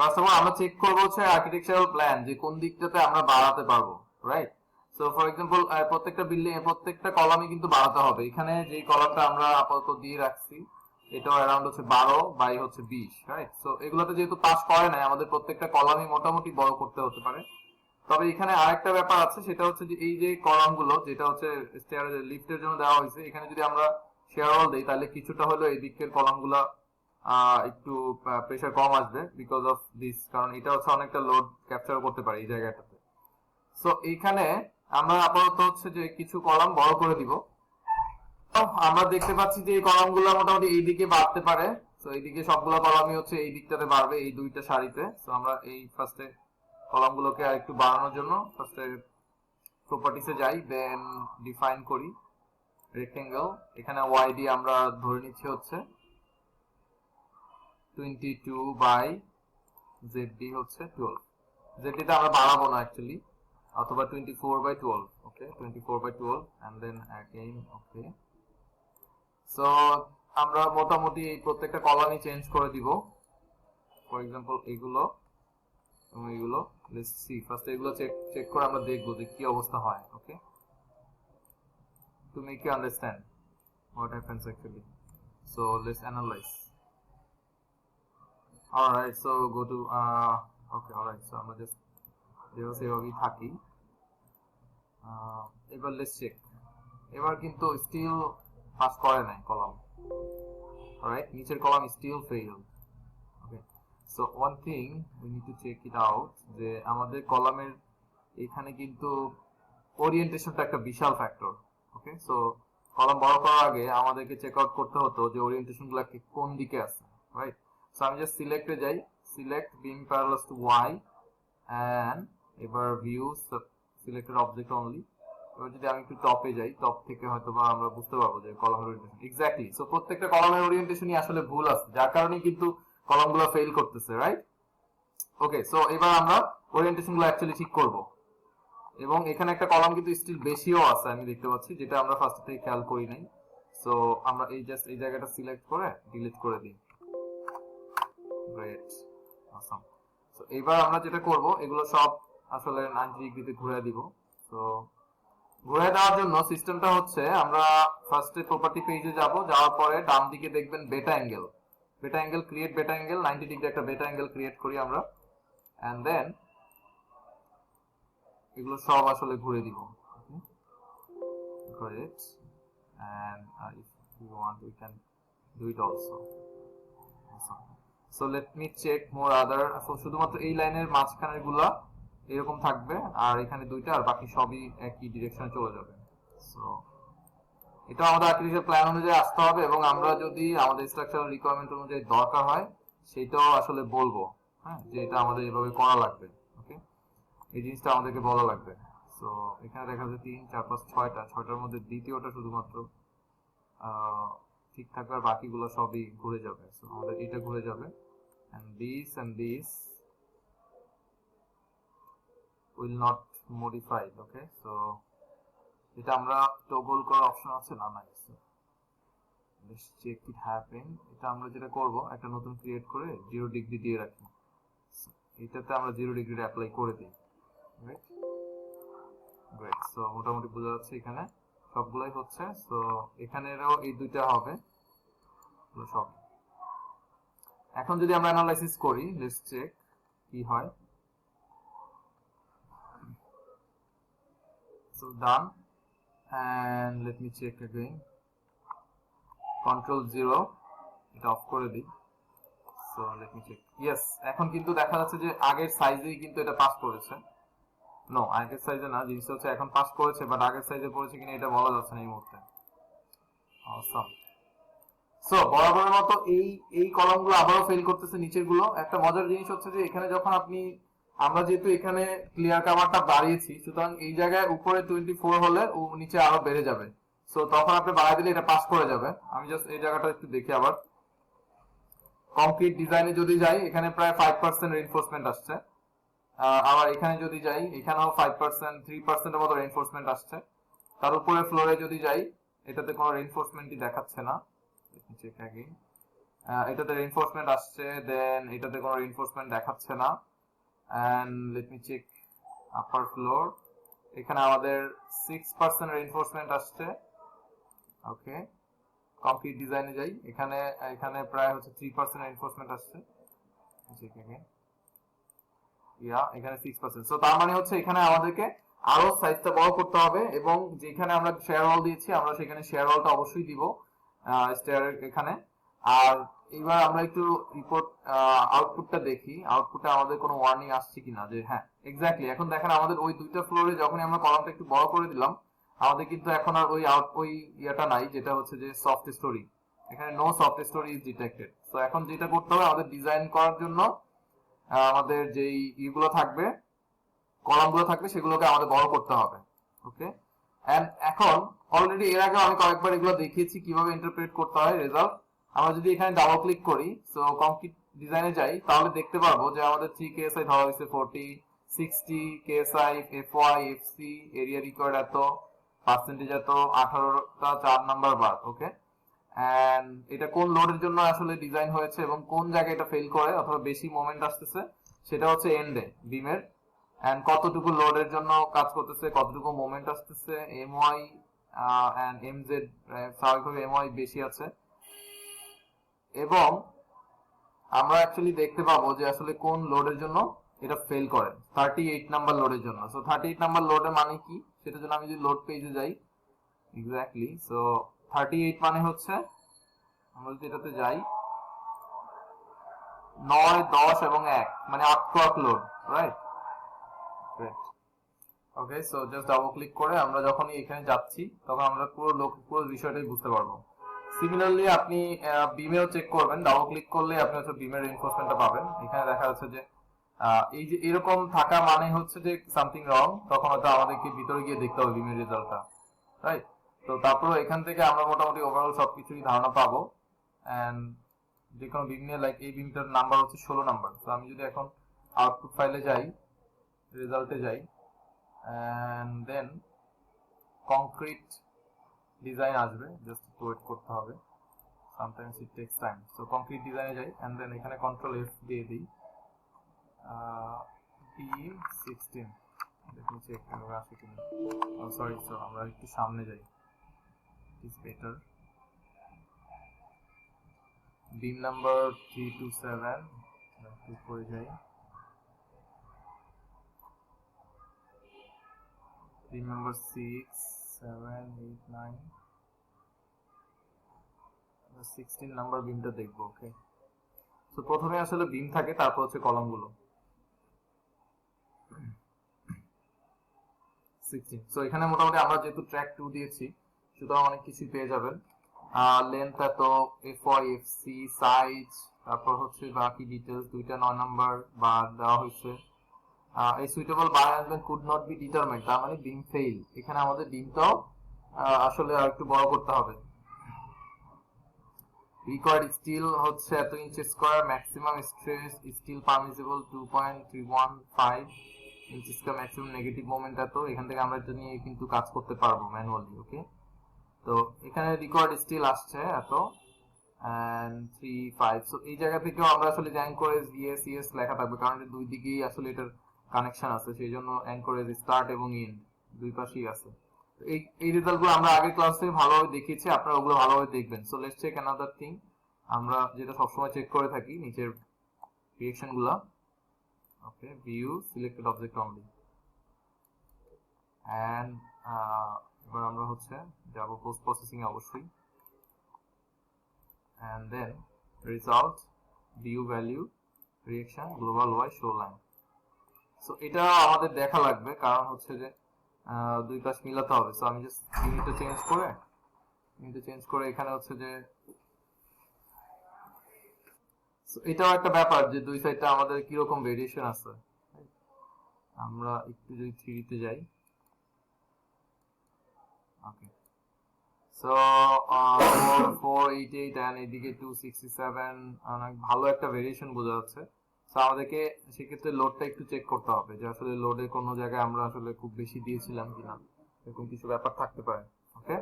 First of all আমরা check করব হচ্ছে আর্কিটেকচারাল প্ল্যান যে কোন দিকটাতে আমরা বাড়াতে পারবো, রাইট? সো ফর এক্সাম্পল প্রত্যেকটা বিল্ডিং প্রত্যেকটা কলামই কিন্তু বাড়াতে হবে। এখানে যে কলামটা আমরা আপাতত দিয়ে রাখছি এটাও অ্যারাউন্ড হচ্ছে 12 বাই হচ্ছে 20, রাইট? সো এগুলোতে যেহেতু পাস করে নাই, আমাদের প্রত্যেকটা কলামই মোটামুটি বড় করতে হতে পারে। তবে এখানে আরেকটা ব্যাপার আছে, সেটা হচ্ছে যে এই যে কলামগুলো যেটা হচ্ছে স্টেয়ার লিফটের জন্য দেওয়া হয়েছে, এখানে যদি আমরা শেয়ার ওয়াল দেই তাহলে কিছুটা হলেও এই দিকের কলামগুলা একটু প্রেসার কম আসবে বিকজ অফ দিস, কারণ এটা হচ্ছে অনেকটা লোড ক্যাপচার করতে পারে এই জায়গাটাতে। সো এইখানে আমরা আপাতত হচ্ছে যে কিছু কলাম বড় করে দিব। আমরা দেখতে পাচ্ছি যে এই কলামগুলো মোটামুটি এই দিকে বাড়তে পারে। সো এইদিকে সবগুলো কলামই হচ্ছে এই দিকটাতে বাড়বে, এই দুইটা সারিতে। সো আমরা এই ফার্স্টে কলামগুলোকে আর একটু বাড়ানোর জন্য ফার্স্টে প্রপার্টিসে যাই, দেন ডিফাইন করি রেক্টেঙ্গেল। এখানে ওয়াই দিয়ে আমরা ধরে নিচ্ছি হচ্ছে 22 বাই জেড হচ্ছে 12। জেড টা আমরা বাড়াবো না অ্যাকচুয়ালি, অথবা 24 by 12। Okay, 24 by 12 and then again. Okay, so আমরা মোটামুটি এই প্রত্যেকটা কলামই চেঞ্জ করে দিব। ফর এক্সাম্পল এগুলো এবং এগুলো, লেটস সি ফার্স্ট এগুলো চেক করে আমরা দেখব যে কি অবস্থা হয়। Okay, to make you understand what happens actually, so let's analyze. Alright, so go to okay, alright, so আমরা just এভাবেই থাকি। এবার লেটস চেক। এবার কিন্তু স্টিল পাস করে নাই কলাম, অলরাইট, নিচের column steel fail. Okay, so one thing we need to check it out, যে আমাদের কলামের এখানে কিন্তু ওরিয়েন্টেশনটা একটা বিশাল ফ্যাক্টর। ওকে, সো কলাম বড় করার আগে আমাদেরকে চেক আউট করতে হতো যে ওরিয়েন্টেশনগুলো কোন দিকে আছে, রাইট? সো আমি জাস্ট সিলেক্টে যাই, select beam parallel to Y and এবার ভিউ সিলেক্টেড অবজেক্ট অনলি। এবার যদি আমি একটু টপে যাই, টপ থেকে হয়তো বা আমরা বুঝতে পারবো যে কলামের ওরিয়েন্টেশন এক্স্যাক্টলি। সো প্রত্যেকটা কলামের ওরিয়েন্টেশনই আসলে ভুল আছে, যার কারণে কিন্তু কলামগুলো ফেল করতেছে, রাইট? ওকে, সো এবার আমরা ওরিয়েন্টেশনগুলো অ্যাকচুয়ালি ঠিক করব। এবং এখানে একটা কলাম কিন্তু স্টিল বেশিও আছে আমি দেখতে পাচ্ছি, যেটা আমরা ফার্স্ট থেকে খেয়াল করি নাই। সো আমরা এই জাস্ট এই জায়গাটা সিলেক্ট করে ডিলিট করে দিই। Great, awesome. সো এবার আমরা যেটা করব, এগুলো সব আসলে 90 ডিগ্রিতে ঘুরে দিব। সো ঘুরে দেওয়ার জন্য সিস্টেমটা হচ্ছে, আমরা ফার্স্টে প্রপার্টি পেজে যাব, যাওয়ার পরে ডান দিকে দেখবেন বেটা অ্যাঙ্গেল, বেটা অ্যাঙ্গেল ক্রিয়েট, বেটা অ্যাঙ্গেল 90 ডিগ্রি একটা বেটা অ্যাঙ্গেল ক্রিয়েট করি আমরা, এন্ড দেন এগুলো সব আসলে ঘুরে দিব। Great, and if you want we can do it also. Awesome. So let me check more other. So শুধুমাত্র এই লাইনের মাঝখানের গুলা এরকম থাকবে, আর এখানে দুইটা, আর বাকি সবই একই ডিরেকশনে চলে যাবে। সো এটা আমাদের আর্কিটেকচার প্ল্যান অনুযায়ী আসতে হবে, এবং আমরা যদি আমাদের স্ট্রাকচারাল রিকোয়ারমেন্ট অনুযায়ী দরকার হয় সেটাও আসলে বলবো, হ্যাঁ, যে এটা আমাদের এভাবে করা লাগবে। ওকে, এই জিনিসটা আমাদেরকে বলা লাগবে। সো এখানে দেখা যাচ্ছে 3 4 5 6টার মধ্যে দ্বিতীয়টা শুধুমাত্র ঠিক থাকবে, আর বাকিগুলো সবই ঘুরে যাবে। সো আমাদের এটা ঘুরে যাবে, and this will not modified. Okay, so এটা আমরা টগল করার অপশন আছে না? নাই। let's check it happen. এটা আমরা যেটা করব, একটা নতুন ক্রিয়েট করে 0 ডিগ্রি দিয়ে রাখি। এটাতে আমরা 0 ডিগ্রি অ্যাপ্লাই করে দিই, রাইট? গ্রেট, সো মোটামুটি বোঝা যাচ্ছে এখানে সবগুলাই হচ্ছে। সো এখানেরও এই দুইটা হবে সব। এখন যদি আমরা অ্যানালাইসিস করি, লেটস চেক কি হয়। So done, and let me check again. Control 0 এটা অফ করে দিই। So let me check, yes, এখন কিন্তু দেখা যাচ্ছে যে আগের সাইজেই কিন্তু এটা পাস করেছে। নো, আগের সাইজে না, জিনিসটা হচ্ছে এখন পাস করেছে, বাট আগের সাইজে পড়েছে কিনা এটা বলা যাচ্ছে না এই মুহূর্তে। অসাম। সো বরাবরের মতো এই কলামগুলো আবারও ফেল করতেছে, নিচের গুলো। একটা মজার জিনিস হচ্ছে যে এখানে যখন আমরা যেহেতু এখানে ক্লিয়ার কভারটা বাড়িয়েছি, সুতরাং এই জায়গায় উপরে 24 হলে নিচে আরো বেড়ে যাবে। সো তখন আপনি বাড়াই দিলে এটা পাস করে যাবে। আমি জাস্ট এই জায়গাটা একটু দেখি আবার। কংক্রিট ডিজাইনে যদি যাই, এখানে প্রায় 5% রিইনফোর্সমেন্ট আসছে। আবার এখানে যদি যাই, এখানেও 5% 3% এর মতো রিইনফোর্সমেন্ট আসছে। তার উপরে ফ্লোরে যদি যাই, এটাতে কোনো রিইনফোর্সমেন্টই দেখাচ্ছে না। Check again. এটাতে রিইনফোর্সমেন্ট আসছে, দেন এটাতে কোনো রিইনফোর্সমেন্ট দেখাচ্ছে না। And let me check upper floor, এখানে আমাদের 6% রিইনফোর্সমেন্ট আসছে। ওকে, কংক্রিট ডিজাইনে যাই, এখানে এখানে প্রায় হচ্ছে 3% রিইনফোর্সমেন্ট আসছে। এখানে 6%। সো তার মানে হচ্ছে এখানে আমাদেরকে আরো সাইজটা বড় করতে হবে, এবং যেখানে আমরা শেয়ার ওয়াল দিয়েছি আমরা সেখানে শেয়ার ওয়ালটা অবশ্যই দিব স্টেয়ারের এখানে। আর এবার আমরা একটু রিপোর্ট আউটপুটটা দেখি, আউটপুটে আমাদের কোনো ওয়ার্নিং আসছে কিনা যে হ্যাঁ এক্স্যাক্টলি। এখন দেখেন আমাদের ওই দুইটা ফ্লোরে যখনই আমরা কলামটা একটু বড় করে দিলাম, আমাদের কিন্তু এখন আর ওই ইয়েটা নাই, যেটা হচ্ছে যে সফট স্টোরি। এখানে no soft storey is detected. তো এখন যেটা করতে হবে আমাদের ডিজাইন করার জন্য, আমাদের যেই ইগুলো থাকবে, কলামগুলো থাকবে, সেগুলোকে আমাদের বড় করতে হবে। ওকে, এন্ড এখন অলরেডি এর আগে আমি কয়েকবার এগুলো দেখিয়েছি কিভাবে ইন্টারপ্রেট করতে হয় রেজাল্ট। আমরা যদি এখানে ডাবল ক্লিক করি, সো কংক্রিট ডিজাইনে যাই, তাহলে দেখতে পারবো যে আমাদের 3 কেএসআই ধরা হয়েছে 40, 60 KSI, FY, FC, area required এত, পার্সেন্টেজ এত, 18টা 4 নাম্বার বার। ওকে, এন্ড এটা কোন লোডের জন্য আসলে ডিজাইন হয়েছে এবং কোন জায়গায় এটা ফেল করে অথবা বেশি মোমেন্ট আসতেছে, সেটা হচ্ছে এন্ডে বিমের। এন্ড কতটুকু লোডের জন্য কাজ করতেছে, কতটুকু মোমেন্ট আসতেছে, এমওয়াই এন্ড এমজেড, স্বাভাবিকভাবে এমওয়াই বেশি আছে। এবং আমরা অ্যাকচুয়ালি দেখতে পাবো যে আসলে কোন লোডের জন্য এটা ফেল করে, 38 নাম্বার লোডের জন্য। সো 38 নাম্বার লোডের মানে কি, সেটার জন্য আমি যদি লোড পেজে যাই, এক্স্যাক্টলি, সো 38 মানে হচ্ছে, আমরা যদি এটাতে যাই, 9, 10 এবং 1 মানে 8 ক্লক লোড, রাইট? ওকে, সো জাস্ট ডাবল ক্লিক করে আমরা যখনই এখানে যাচ্ছি তখন আমরা পুরো বিষয়টাই বুঝতে পারবো। সিমিলারলি আপনি বিমেও চেক করবেন, ডাবল ক্লিক করলে আপনি হচ্ছে বিমের রিইনফোর্সমেন্টটা পাবেন। এখানে দেখা যাচ্ছে যে এই যে এরকম থাকা মানে হচ্ছে যে সামথিং রং, তখন হয়তো আমাদেরকে ভিতরে গিয়ে দেখতে হবে বিমের রেজাল্টটা, রাইট? তো তারপরে এখান থেকে আমরা মোটামুটি ওভারঅল সবকিছুই ধারণা পাবো। এন্ড যে কোনো বিম নিয়ে, লাইক এই বিমটার নাম্বার হচ্ছে 16 নাম্বার। তো আমি যদি এখন আউটপুট ফাইলে যাই, রেজাল্টে যাই, and then concrete design আসবে, জাস্ট ওয়েট করতে হবে, sometimes it takes time. So concrete design এ যাই, and then এখানে control F দিয়ে দিই, B16, দেখুন চেক করে আসে কিনা। oh sorry, so আমরা একটু সামনে যাই, it is better. beam number 327 একটু করে যাই, beam number 6, 7, 8, 9, 16 নাম্বার বিমটা দেখবো। ওকে, তো প্রথমে আসলে বিম থাকে, তারপর হচ্ছে কলামগুলো। 16, সো এখানে মোটামুটি আমরা যেহেতু ট্র্যাক 2 দিয়েছি, সুতরাং অনেক কিছু পেয়ে যাবেন। লেন্থ এত, এফওয়াই, এফসি, সাইজ, তারপর হচ্ছে বাকি ডিটেইলস। দুইটা 9 নাম্বার বার দেওয়া হয়েছে। এই suitable bar arrangement could not be determined, তার মানে বিম ফেইল। এখানে আমাদের বিমটাও আসলে আর একটু বড় করতে হবে। রিকোয়ার্ড স্টিল হচ্ছে এত inch square, maximum stress steel permissible 2.315 inch square, maximum negative moment এত। এখান থেকে আমরা এটা নিয়ে কিন্তু কাজ করতে পারবো ম্যানুয়ালি। ওকে, তো এখানে রিকোয়ার্ড স্টিল আসছে এত, and 3, 5। সো এই জায়গা থেকেও আমরা আসলে অ্যাঙ্করেজ ইএস লেখা থাকবে, কারণ দুই দিকেই আসলে এটার কানেকশন আছে, সেই জন্য অ্যাঙ্করেজ স্টার্ট এবং এন্ড দুই পাশেই আছে। এই রেজাল্টগুলো আমরা আগের ক্লাসে ভালোভাবে দেখিয়েছি, আপনারা ওগুলো ভালোভাবে দেখবেন। So let's check another thing, আমরা যেটা সবসময় চেক করে থাকি, নিচের রিঅ্যাকশনগুলো। Okay, view selected object only, and এবার আমরা হচ্ছে যাব পোস্ট প্রসেসিং এ অবশ্যই, and then result, view value, reaction, global y, show line. So এটা আমাদের দেখা লাগবে, কারণ হচ্ছে যে দুই পাশ মিলাতে হবে। সো আমি জাস্ট ইউনিটটা চেঞ্জ করে এখানে হচ্ছে যে, এটাও একটা ব্যাপার যে দুই সাইডটা আমাদের কিরকম ভেরিয়েশন আছে। আমরা একটু যদি 3D তে যাই, ওকে, সো 488 and এদিকে 267, অনেক ভালো একটা ভেরিয়েশন বোঝা যাচ্ছে। সো আমাদেরকে সেক্ষেত্রে লোডটা একটু চেক করতে হবে যে আসলে লোডে কোনো জায়গায় আমরা আসলে খুব বেশি দিয়েছিলাম কিনা, এরকম কিছু ব্যাপার থাকতে পারে। ওকে,